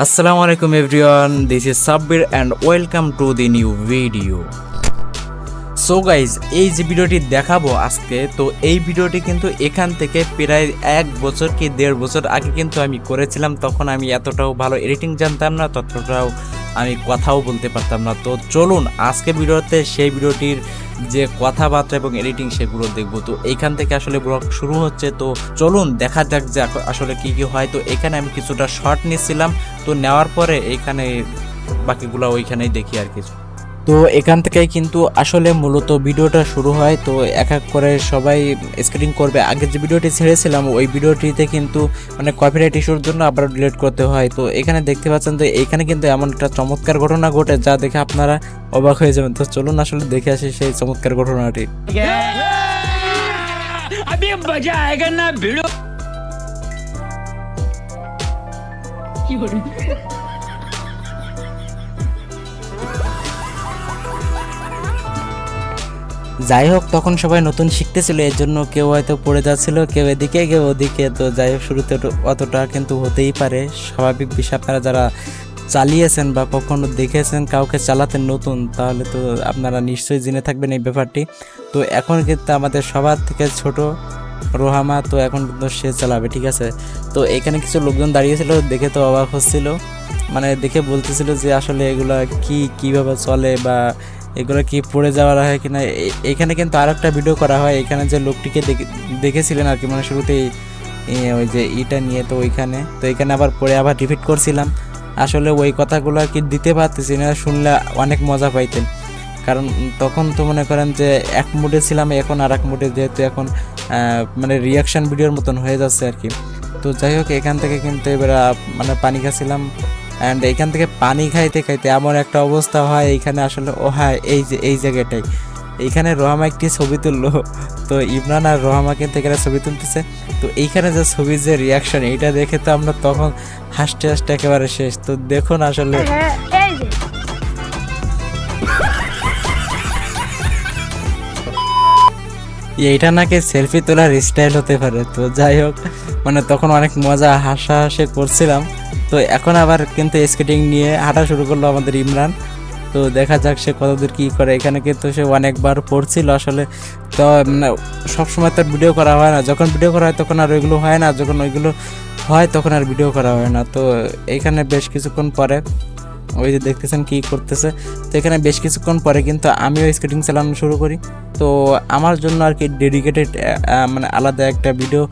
Assalamu alaikum everyone, this is Sabbir and welcome to the new video. So guys এই যে ভিডিওটি দেখাবো আজকে, তো এই ভিডিওটি কিন্তু এখান থেকে প্রায় 1 বছর কি 1.5 বছর আগে কিন্তু আমি করেছিলাম। তখন আমি এতটাও ভালো এডিটিং জানতাম না, ততটাও আমি কথাও বলতে পারতাম না। তো চলুন আজকে ভিডিওতে সেই ভিডিওটির যে কথাবার্তা এবং এডিটিং সেগুলো দেখবো। তো এইখান থেকে আসলে ব্লগ শুরু হচ্ছে, তো চলুন দেখা যাক যে আসলে কি কি হয়। তো এখানে আমি কিছুটা শর্ট নিয়েছিলাম, তো নেওয়ার পরে এইখানে বাকিগুলো ওইখানেই দেখি আর কিছু। তো এখান থেকেই কিন্তু আসলে মূলত ভিডিওটা শুরু হয়। তো এক এক করে সবাই স্কেটিং করবে। আগে যে ভিডিওটি ছেড়েছিলাম ওই ভিডিওটিতে কিন্তু মানে কপিরাইট ইস্যুর জন্য আবার ডিলিট করতে হয়। তো এখানে দেখতে পাচ্ছেন যে এখানে কিন্তু এমন একটা চমৎকার ঘটনা ঘটে যা দেখে আপনারা অবাক হয়ে যাবেন। তো চলুন আসলে দেখে আসি সেই চমৎকার ঘটনাটি। যাই হোক, তখন সবাই নতুন শিখতেছিল, এর জন্য কেউ হয়তো পড়ে যাচ্ছিল, কেউ এদিকে কেউ ওদিকে। তো যাই হোক, শুরুতে অতটা কিন্তু হতেই পারে, স্বাভাবিক বিষয়। আপনারা যারা চালিয়েছেন বা কখনো দেখেছেন কাউকে চালাতে নতুন, তাহলে তো আপনারা নিশ্চয়ই জেনে থাকবেন এই ব্যাপারটি। তো এখন কিন্তু আমাদের সবার থেকে ছোট রোহামা, তো এখন কিন্তু সে চালাবে, ঠিক আছে। তো এখানে কিছু লোকজন দাঁড়িয়েছিল, দেখে তো অবাক হচ্ছিল, মানে দেখে বলতেছিল যে আসলে এগুলা কীভাবে চলে বা এগুলো কি পড়ে যাওয়ার হয় কিনা। এখানে কিন্তু আর একটা ভিডিও করা হয়, এখানে যে লোকটিকে দেখেছিলেন আর কি, মানে শুরুতেই ওই যে ইটা নিয়ে। তো ওইখানে তো এখানে আবার পরে আবার রিপিট করছিলাম। আসলে ওই কথাগুলো আর কি দিতে পারতেছি না, শুনলে অনেক মজা পাইতেন। কারণ তখন তো মনে করেন যে এক মুডে ছিলাম, এখন আর এক মুডে, যেহেতু এখন মানে রিয়াকশান ভিডিওর মতন হয়ে যাচ্ছে আর কি। তো যাই হোক, এখান থেকে কিন্তু এবার মানে পানি খাচ্ছিলাম, অ্যান্ড এইখান থেকে পানি খাইতে খাইতে এমন একটা অবস্থা হয় এইখানে আসলে। ও হ্যাঁ, এই জায়গাটাই এইখানে রোহামা একটি ছবি তুললো। তো ইমরান আর রোহামা কিন্তু এখানে ছবি তুলতেছে। তো এইখানে যে ছবির যে রিয়াকশন, এইটা দেখে তো আমরা তখন হাসতে হাসতে একেবারে শেষ। তো দেখুন আসলে এইটা নাকি সেলফি তোলার স্টাইল হতে পারে। তো যাই হোক, মানে তখন অনেক মজা হাসাহাসি করছিলাম। তো এখন আবার কিন্তু স্কেটিং নিয়ে হাঁটা শুরু করলো আমাদের ইমরান। তো দেখা যাক সে কতদূর কী করে। এখানে কিন্তু সে অনেকবার পড়ছিল আসলে। তো মানে সবসময় তো ভিডিও করা হয় না, যখন ভিডিও করা হয় তখন আর ওইগুলো হয় না, যখন ওইগুলো হয় তখন আর ভিডিও করা হয় না। তো এইখানে বেশ কিছুক্ষণ পরে ওই যে দেখতেছেন কী করতেছে। তো এখানে বেশ কিছুক্ষণ পরে কিন্তু আমিও স্কেটিং চালানো শুরু করি। তো আমার জন্য আর কি ডেডিকেটেড মানে আলাদা একটা ভিডিও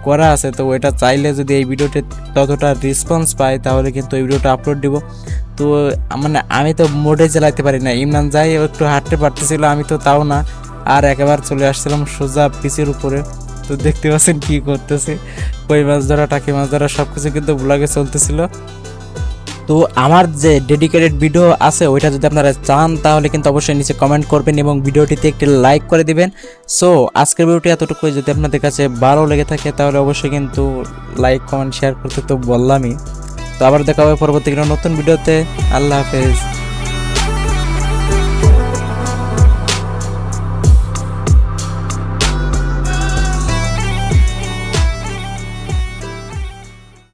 করা আছে। তো ওইটা চাইলে যদি এই ভিডিওতে ততটা রেসপন্স পাই তাহলে কিন্তু এই ভিডিওটা আপলোড দিব। তো মানে আমি তো মোডে চালাতে পারি না, ইমরান যাই একটু হাঁটতে পারতেছিল, আমি তো তাও না, আর একেবারে চলে আসছিলাম সোজা পিচের উপরে। তো দেখতে পাচ্ছেন কী করতেছি, কই মাছ ধরা টাকি মাছ ধরা সব কিছু কিন্তু ব্লগে চলতেছিল। তো আমার যে ডেডিকেটেড ভিডিও আছে ওইটা যদি আপনারা চান তাহলে কিন্তু অবশ্যই নিচে কমেন্ট করবেন এবং ভিডিওটিতে একটি লাইক করে দিবেন। সো আজকের ভিডিওটি এতটুকুই। যদি আপনাদের কাছে ভালো লেগে থাকে তাহলে অবশ্যই কিন্তু লাইক কমেন্ট শেয়ার করতে তো বললামই। তো আবার দেখা হবে পরবর্তী নতুন ভিডিওতে। আল্লাহ হাফেজ।